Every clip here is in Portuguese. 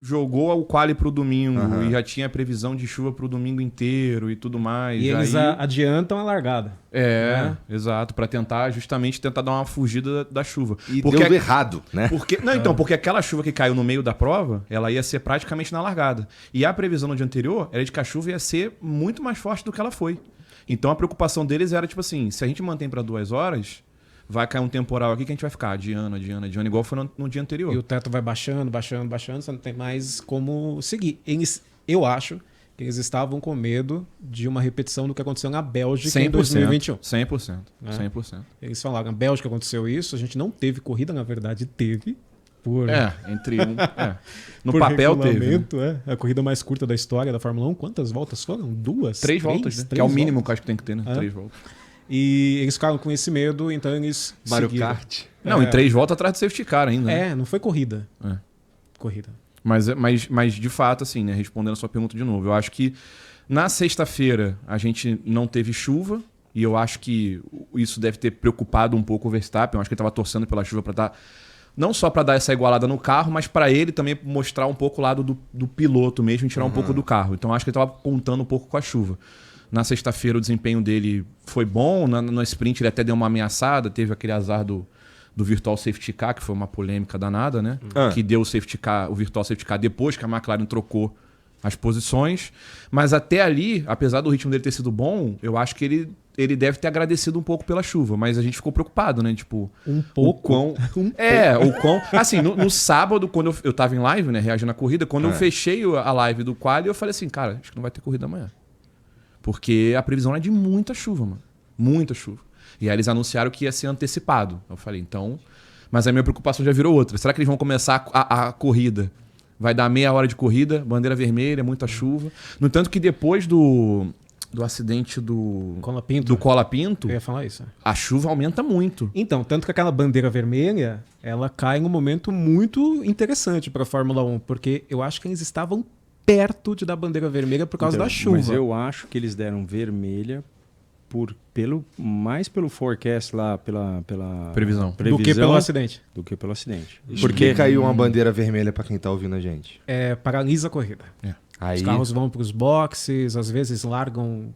jogou o quali pro domingo e já tinha previsão de chuva pro domingo inteiro e tudo mais. E eles adiantam a largada. Exato, para tentar dar uma fugida da chuva. E deu errado, né? Porque aquela chuva que caiu no meio da prova, ela ia ser praticamente na largada. E a previsão no dia anterior era de que a chuva ia ser muito mais forte do que ela foi. Então a preocupação deles era tipo assim, se a gente mantém para 2 horas, vai cair um temporal aqui que a gente vai ficar adiando, igual foi no dia anterior. E o teto vai baixando, você não tem mais como seguir. Eu acho que eles estavam com medo de uma repetição do que aconteceu na Bélgica em 2021. 100%. 100%. Eles falaram, na Bélgica aconteceu isso, a gente não teve corrida, na verdade teve. No papel teve. Né? A corrida mais curta da história da Fórmula 1, quantas voltas foram? 2? 3 voltas, né? Que é o mínimo que eu acho que tem que ter, né? 3 voltas. E eles ficaram com esse medo, então eles Mario seguiram. Kart. Não, em 3 voltas atrás do safety car ainda. Né? Não foi corrida. Corrida. Mas de fato, assim, né? Respondendo a sua pergunta de novo, eu acho que na sexta-feira a gente não teve chuva e eu acho que isso deve ter preocupado um pouco o Verstappen. Eu acho que ele estava torcendo pela chuva para dar... Não só para dar essa igualada no carro, mas para ele também mostrar um pouco o lado do piloto mesmo e tirar um pouco do carro. Então acho que ele estava contando um pouco com a chuva. Na sexta-feira o desempenho dele foi bom, no sprint ele até deu uma ameaçada, teve aquele azar do Virtual Safety Car, que foi uma polêmica danada, né? Que deu o Virtual Safety Car depois que a McLaren trocou as posições. Mas até ali, apesar do ritmo dele ter sido bom, eu acho que ele deve ter agradecido um pouco pela chuva, mas a gente ficou preocupado, né? Tipo, um pouco. Assim, no sábado, quando eu tava em live, né, reagindo à corrida, quando eu fechei a live do quali, eu falei assim, cara, acho que não vai ter corrida amanhã. Porque a previsão é de muita chuva, mano. Muita chuva. E aí eles anunciaram que ia ser antecipado. Eu falei, então... Mas a minha preocupação já virou outra. Será que eles vão começar a corrida? Vai dar meia hora de corrida, bandeira vermelha, muita chuva. No entanto que depois do acidente do Colapinto, eu ia falar isso. A chuva aumenta muito. Então, tanto que aquela bandeira vermelha, ela cai num momento muito interessante para a Fórmula 1, porque eu acho que eles estavam perto de dar bandeira vermelha por causa da chuva. Mas eu acho que eles deram vermelha mais pelo forecast lá, pela previsão. Do que pelo acidente. Por que caiu uma bandeira vermelha para quem tá ouvindo a gente? Paralisa a corrida. Os carros vão para os boxes, às vezes largam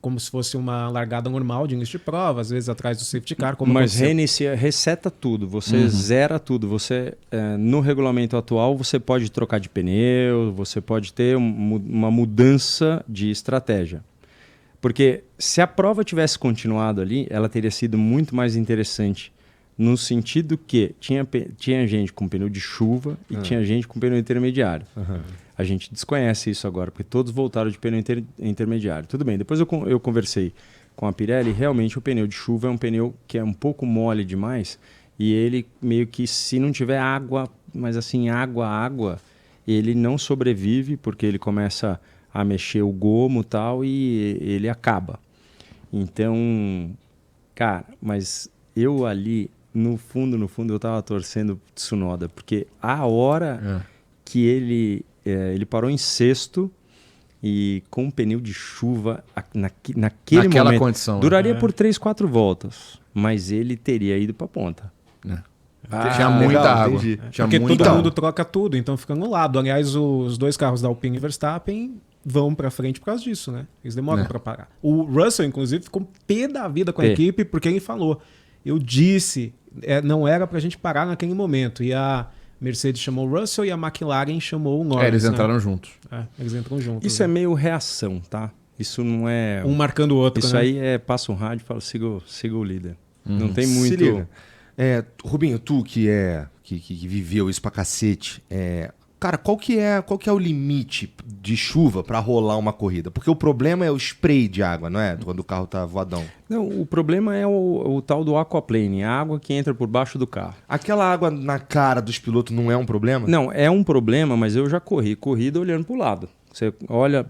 como se fosse uma largada normal de início de prova, às vezes atrás do safety car. Mas reseta tudo, você zera tudo. Você, no regulamento atual, você pode trocar de pneu, você pode ter uma mudança de estratégia. Porque se a prova tivesse continuado ali, ela teria sido muito mais interessante, no sentido que tinha gente com pneu de chuva e tinha gente com pneu intermediário. A gente desconhece isso agora, porque todos voltaram de pneu intermediário. Tudo bem, depois eu conversei com a Pirelli, realmente o pneu de chuva é um pneu que é um pouco mole demais, e ele meio que, se não tiver água, mas assim, água, ele não sobrevive, porque ele começa a mexer o gomo e tal, e ele acaba. Então, cara, mas eu ali, no fundo, eu tava torcendo Tsunoda, porque a hora que ele parou em sexto e com um pneu de chuva naquele momento, condição, duraria por 3, 4 voltas, mas ele teria ido para a ponta. Tinha muita água. Porque todo mundo troca tudo, então fica no lado. Aliás, os 2 carros da Alpine e Verstappen vão para frente por causa disso, né? Eles demoram para parar. O Russell, inclusive, ficou pé da vida com a equipe, porque ele falou, eu disse, não era pra gente parar naquele momento. E a Mercedes chamou o Russell e a McLaren chamou o Norris. Eles entraram juntos. Eles entram juntos. Isso é meio reação, tá? Isso não é... Um marcando o outro, isso né? aí passa um rádio e fala, siga o líder. Não tem muito... Se liga. Rubinho, tu que viveu isso pra cacete, cara, qual que é o limite de chuva pra rolar uma corrida? Porque o problema é o spray de água, não é? Quando o carro tá voadão. Não, o problema é o tal do aquaplane, a água que entra por baixo do carro. Aquela água na cara dos pilotos não é um problema? Não, é um problema, mas eu já corrida olhando pro lado. Você olha,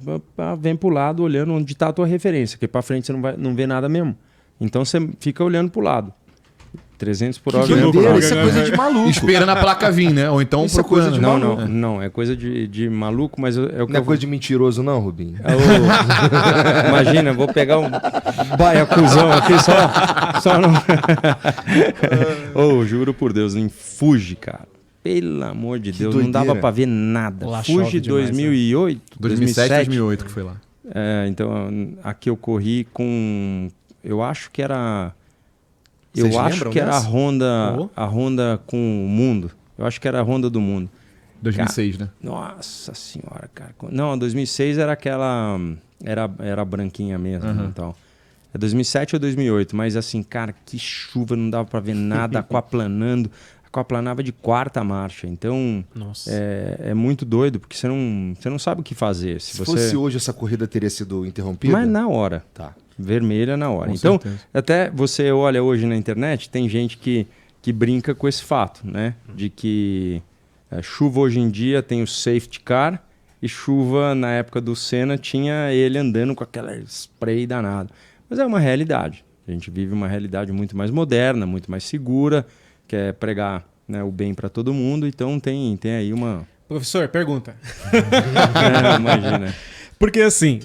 vem pro lado olhando onde tá a tua referência, porque pra frente você não vê nada mesmo. Então você fica olhando pro lado. 300 por hora. Isso é coisa de maluco. Esperando a placa vir, né? Ou então isso procurando. É coisa de maluco. Não, é coisa de maluco, mas é o que não é coisa de mentiroso não, Rubinho? Imagina, vou pegar um baiacuzão aqui só não... Juro por Deus, em Fuji, cara. pelo amor de Que Deus, doideira. não dava pra ver nada. Lá Fuji chove demais, 2008, 2007, 2008 que foi lá. Então, aqui eu corri com... Eu acho que era... Vocês Eu acho lembram que era dessa? a Honda com o mundo. Eu acho que era a Honda do mundo. 2006, né? Nossa senhora, cara. Não, a 2006 era aquela... Era branquinha mesmo, né, então. É 2007 ou 2008, mas assim, cara, que chuva, não dava pra ver nada, aquaplanando. Aquaplanava de quarta marcha, então Nossa. é muito doido, porque você não sabe o que fazer. Se fosse hoje, essa corrida teria sido interrompida? Mas na hora. Tá. Vermelha na hora. Com Então, certeza. até você olha hoje na internet, tem gente que brinca com esse fato, né? De que chuva hoje em dia tem o safety car e chuva na época do Senna tinha ele andando com aquela spray danado. Mas é uma realidade. A gente vive uma realidade muito mais moderna, muito mais segura, quer pregar, né, o bem para todo mundo, então tem aí uma... Professor, pergunta. Imagina. Porque assim,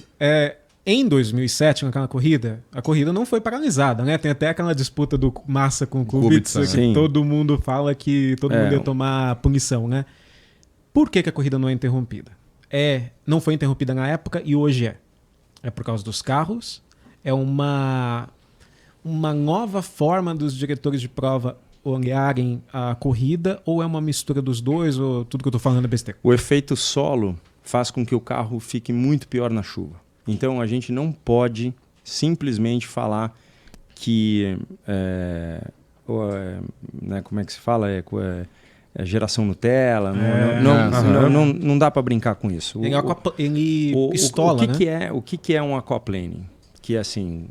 em 2007, naquela corrida, a corrida não foi paralisada, né? Tem até aquela disputa do Massa com o Kubica, que Sim. todo mundo fala que todo mundo ia tomar punição, né? Por que a corrida não é interrompida? Não foi interrompida na época e hoje é. É por causa dos carros, é uma nova forma dos diretores de prova olharem a corrida, ou é uma mistura dos dois, ou tudo que eu tô falando é besteira? O efeito solo faz com que o carro fique muito pior na chuva. Então a gente não pode simplesmente falar que né, como é que se fala? É geração Nutella. Não dá para brincar com isso. Ele pistola, né? O que é um aquaplaning? Que é assim,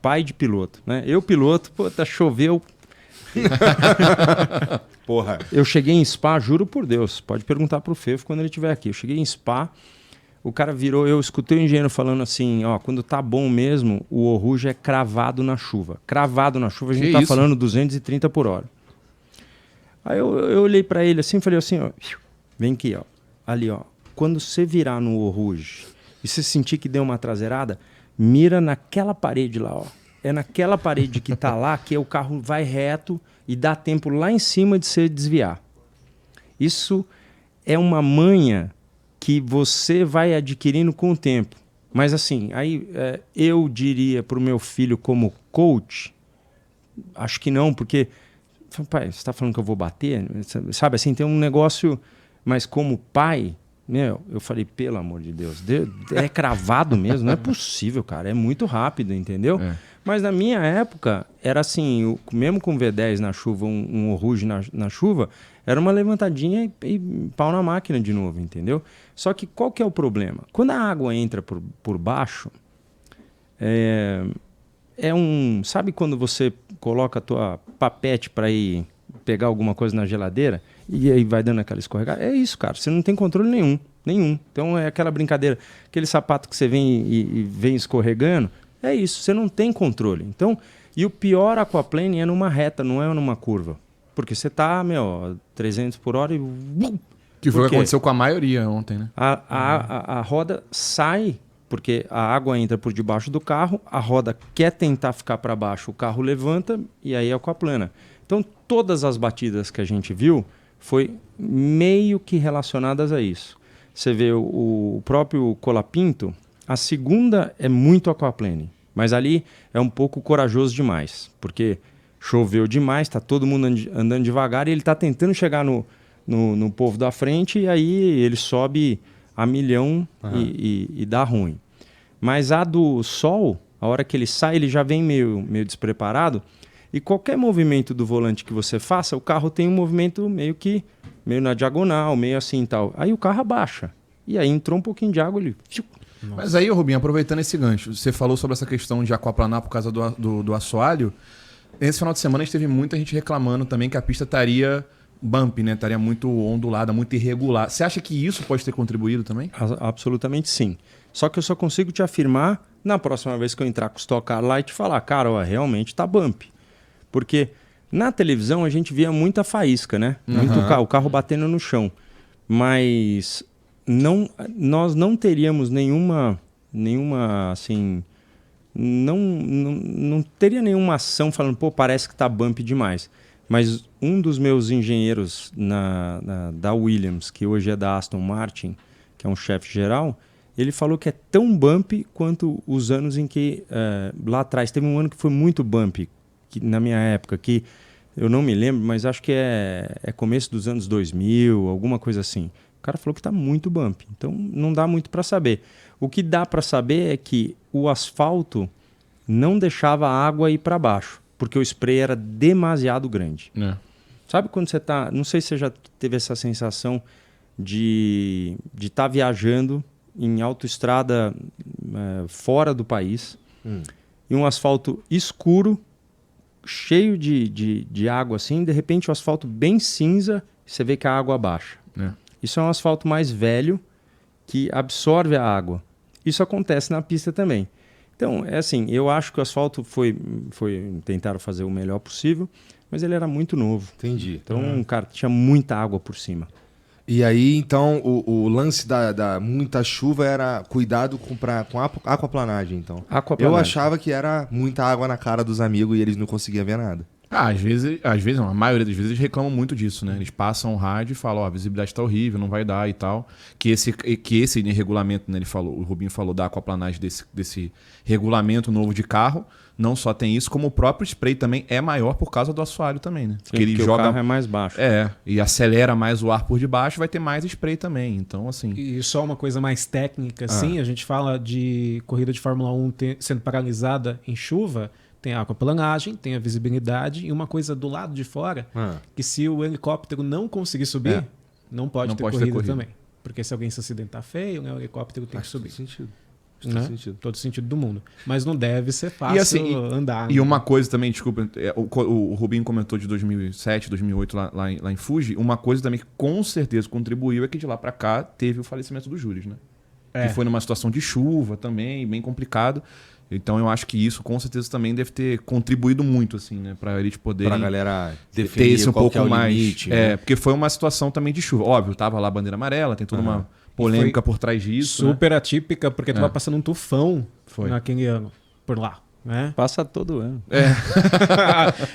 pai de piloto, né? Eu piloto, choveu. Porra. Eu cheguei em Spa, juro por Deus, pode perguntar pro Fefo quando ele estiver aqui. Eu cheguei em Spa, o cara virou, eu escutei o engenheiro falando assim, quando tá bom mesmo, o Eau Rouge é cravado na chuva. Cravado na chuva, a gente tá falando 230 por hora. Aí eu olhei para ele assim, falei assim, vem aqui, ali, quando você virar no Eau Rouge e você sentir que deu uma traseirada, mira naquela parede lá, É naquela parede que tá lá que o carro vai reto e dá tempo lá em cima de você desviar. Isso é uma manha que você vai adquirindo com o tempo. Mas assim, aí eu diria para o meu filho como coach, acho que não, porque, pai, você está falando que eu vou bater? Sabe assim, tem um negócio, mas como pai... eu falei, pelo amor de Deus, é cravado mesmo, não é possível, cara, é muito rápido, entendeu? Mas na minha época, era assim, mesmo com V10 na chuva, um Eau Rouge na chuva, era uma levantadinha e pau na máquina de novo, entendeu? Só que qual que é o problema? Quando a água entra por baixo, sabe quando você coloca a tua papete para ir pegar alguma coisa na geladeira e aí vai dando aquela escorregada? É isso, cara. Você não tem controle nenhum. Então é aquela brincadeira, aquele sapato que você vem e vem escorregando, é isso, você não tem controle. Então, e o pior aquaplane é numa reta, não é numa curva. Porque você tá, 300 por hora e... Que foi o que aconteceu com a maioria ontem, né? A roda sai, porque a água entra por debaixo do carro, a roda quer tentar ficar para baixo, o carro levanta e aí é aquaplana. Então, todas as batidas que a gente viu foi meio que relacionadas a isso. Você vê o próprio Colapinto, a segunda é muito aquaplane, mas ali é um pouco corajoso demais, porque choveu demais, está todo mundo andando devagar e ele está tentando chegar no povo da frente e aí ele sobe a milhão e dá ruim. Mas a do Sol, a hora que ele sai, ele já vem meio despreparado. E qualquer movimento do volante que você faça, o carro tem um movimento meio na diagonal, meio assim e tal. Aí o carro abaixa. E aí entrou um pouquinho de água, ele... Nossa. Mas aí, Rubinho, aproveitando esse gancho, você falou sobre essa questão de aquaplanar por causa do assoalho. Esse final de semana a gente teve muita gente reclamando também que a pista estaria bump, né? Estaria muito ondulada, muito irregular. Você acha que isso pode ter contribuído também? Absolutamente sim. Só que eu só consigo te afirmar na próxima vez que eu entrar com o Stock Car lá e te falar, cara, realmente tá bump. Porque na televisão a gente via muita faísca, né? Muito o carro batendo no chão. Mas nós não teríamos nenhuma assim... Não teria nenhuma ação falando, parece que tá bump demais. Mas um dos meus engenheiros da Williams, que hoje é da Aston Martin, que é um chefe geral, ele falou que é tão bumpy quanto os anos em que, lá atrás, teve um ano que foi muito bumpy, que, na minha época, que eu não me lembro, mas acho que é começo dos anos 2000, alguma coisa assim. O cara falou que está muito bumpy, então não dá muito para saber. O que dá para saber é que o asfalto não deixava a água ir para baixo, porque o spray era demasiado grande. É. Sabe quando você tá... Não sei se você já teve essa sensação de estar viajando em autoestrada fora do país e um asfalto escuro, cheio de água assim, de repente o asfalto bem cinza, você vê que a água baixa. É. Isso é um asfalto mais velho que absorve a água. Isso acontece na pista também. Então, é assim, eu acho que o asfalto tentaram fazer o melhor possível, mas ele era muito novo. Entendi. Então, cara, tinha muita água por cima. E aí, então, o lance da muita chuva era cuidado com aquaplanagem, então. Aquaplanagem. Eu achava que era muita água na cara dos amigos e eles não conseguiam ver nada. Às vezes não, a maioria das vezes eles reclamam muito disso, né? Eles passam o rádio e falam, ó, a visibilidade tá horrível, não vai dar e tal. Que esse regulamento, né, o Rubinho falou da aquaplanagem desse regulamento novo de carro, não só tem isso, como o próprio spray também é maior por causa do assoalho também, né? Sim, porque o carro é mais baixo. E acelera mais o ar por debaixo, vai ter mais spray também, então assim... E só uma coisa mais técnica, assim, a gente fala de corrida de Fórmula 1 sendo paralisada em chuva, tem a aquaplanagem, tem a visibilidade e uma coisa do lado de fora, que se o helicóptero não conseguir subir, não pode ter corrida também. Porque se alguém se acidentar feio, né, o helicóptero tem que subir. Faz sentido. Né? Todo sentido do mundo. Mas não deve ser fácil andar. E uma coisa também, desculpa, o Rubinho comentou de 2007, 2008 lá em Fuji, uma coisa também que com certeza contribuiu é que de lá para cá teve o falecimento do Júlio, né? Que foi numa situação de chuva também, bem complicado. Então eu acho que isso com certeza também deve ter contribuído muito, assim, né? Pra eles poderem pra galera ter esse um pouco mais. Limite, né? Porque foi uma situação também de chuva. Óbvio, tava lá a bandeira amarela, tem toda uma polêmica por trás disso. Super atípica, porque tava passando um tufão Foi. naquele ano, por lá. Né? Passa todo ano.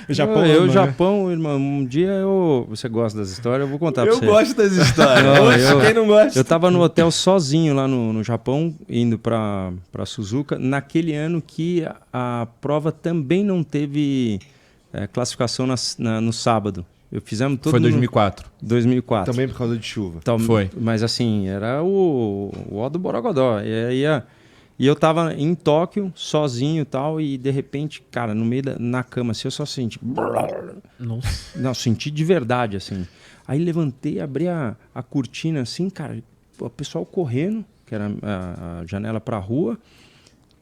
Japão, Japão, irmão, um dia você gosta das histórias, eu vou contar pra você. Eu gosto das histórias. Quem não gosta? Eu tava no hotel sozinho lá no Japão, indo pra Suzuka, naquele ano que a prova também não teve classificação no sábado. Fizemos tudo. Foi 2004. 2004. Também por causa de chuva. Então, Foi. Mas assim, era o ó do Borogodó. E eu tava em Tóquio, sozinho e tal, e de repente, cara, no meio na cama, assim, eu só senti... Nossa. Não, senti de verdade, assim. Aí levantei, abri a cortina, assim, cara, o pessoal correndo, que era a janela pra rua.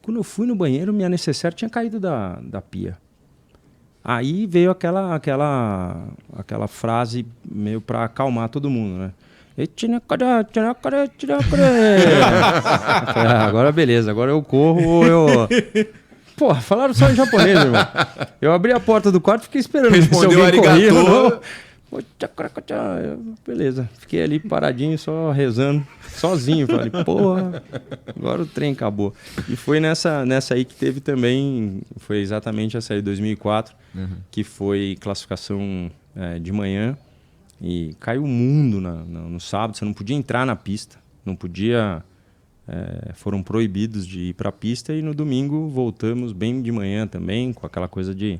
Quando eu fui no banheiro, minha necessaire tinha caído da pia. Aí veio aquela frase meio pra acalmar todo mundo, né? Agora beleza, agora eu corro ou eu... Pô, falaram só em japonês, irmão. Eu abri a porta do quarto e fiquei esperando. Respondeu arigato. Beleza, fiquei ali paradinho, só rezando, sozinho. Falei, porra, agora o trem acabou. E foi nessa aí que teve também, foi exatamente essa aí, 2004, que foi classificação de manhã. E caiu o mundo no sábado, você não podia entrar na pista, não podia... foram proibidos de ir para a pista e no domingo voltamos bem de manhã também, com aquela coisa de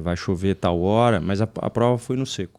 vai chover tal hora, mas a prova foi no seco.